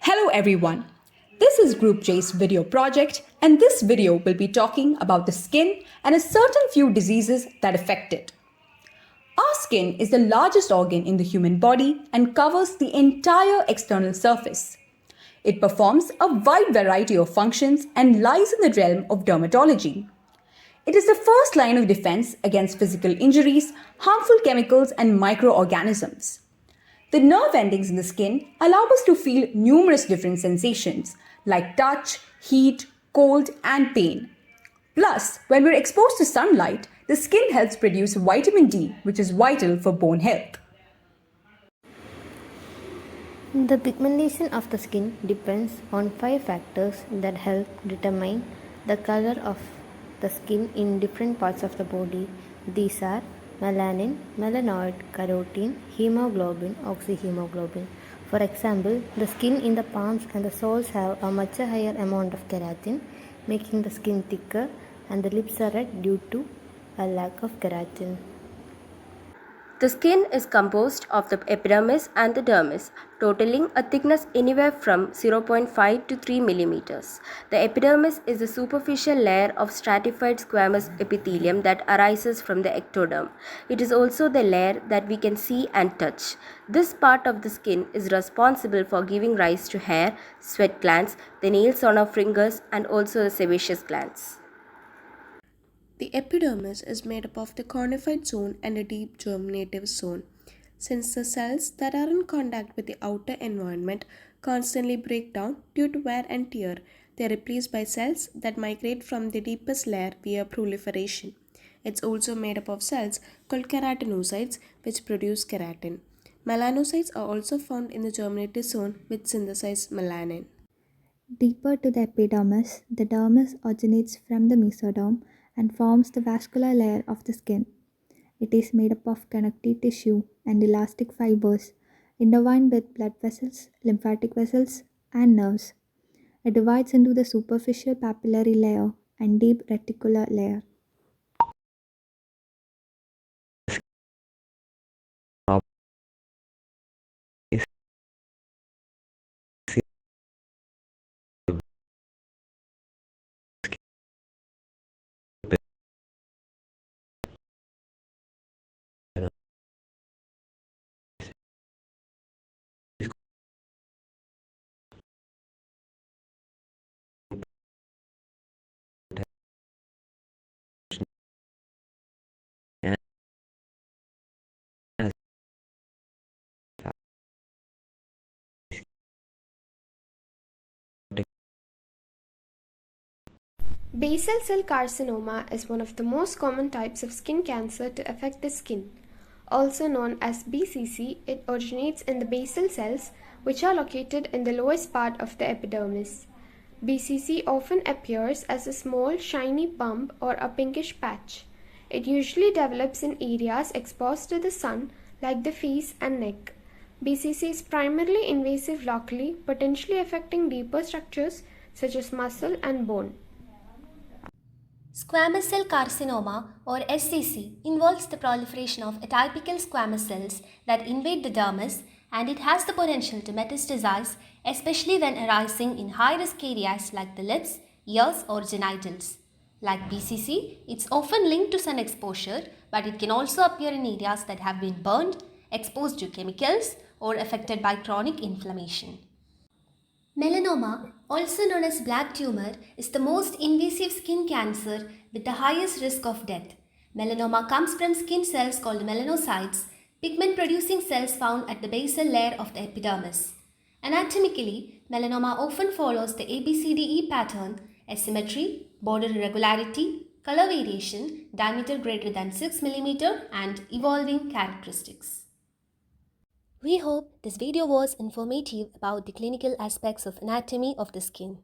Hello everyone. This is Group J's video project and this video will be talking about the skin and a certain few diseases that affect it. Our skin is the largest organ in the human body and covers the entire external surface. It performs a wide variety of functions and lies in the realm of dermatology. It is the first line of defense against physical injuries, harmful chemicals, and microorganisms. The nerve endings in the skin allow us to feel numerous different sensations like touch, heat, cold, and pain. Plus, when we're exposed to sunlight, the skin helps produce vitamin D, which is vital for bone health. The pigmentation of the skin depends on 5 factors that help determine the color of the skin in different parts of the body. These are melanin, melanoid, carotene, hemoglobin, oxyhemoglobin. For example, the skin in the palms and the soles have a much higher amount of keratin, making the skin thicker, and the lips are red due to a lack of keratin. The skin is composed of the epidermis and the dermis, totaling a thickness anywhere from 0.5 to 3 millimeters. The epidermis is the superficial layer of stratified squamous epithelium that arises from the ectoderm. It is also the layer that we can see and touch. This part of the skin is responsible for giving rise to hair, sweat glands, the nails on our fingers, and also the sebaceous glands. The epidermis is made up of the cornified zone and a deep germinative zone. Since the cells that are in contact with the outer environment constantly break down due to wear and tear, they are replaced by cells that migrate from the deepest layer via proliferation. It's also made up of cells called keratinocytes, which produce keratin. Melanocytes are also found in the germinative zone, which synthesize melanin. Deeper to the epidermis, the dermis originates from the mesoderm and forms the vascular layer of the skin. It is made up of connective tissue and elastic fibers intertwined with blood vessels, lymphatic vessels, and nerves. It divides into the superficial papillary layer and deep reticular layer. Basal cell carcinoma is one of the most common types of skin cancer to affect the skin. Also known as BCC, it originates in the basal cells, which are located in the lowest part of the epidermis. BCC often appears as a small, shiny bump or a pinkish patch. It usually develops in areas exposed to the sun, like the face and neck. BCC is primarily invasive locally, potentially affecting deeper structures such as muscle and bone. Squamous cell carcinoma, or SCC, involves the proliferation of atypical squamous cells that invade the dermis, and it has the potential to metastasize, especially when arising in high-risk areas like the lips, ears, or genitals. Like BCC, it's often linked to sun exposure, but it can also appear in areas that have been burned, exposed to chemicals, or affected by chronic inflammation. Melanoma, also known as black tumor, is the most invasive skin cancer with the highest risk of death. Melanoma comes from skin cells called melanocytes, pigment-producing cells found at the basal layer of the epidermis. Anatomically, melanoma often follows the ABCDE pattern: asymmetry, border irregularity, color variation, diameter greater than 6 mm, and evolving characteristics. We hope this video was informative about the clinical aspects of anatomy of the skin.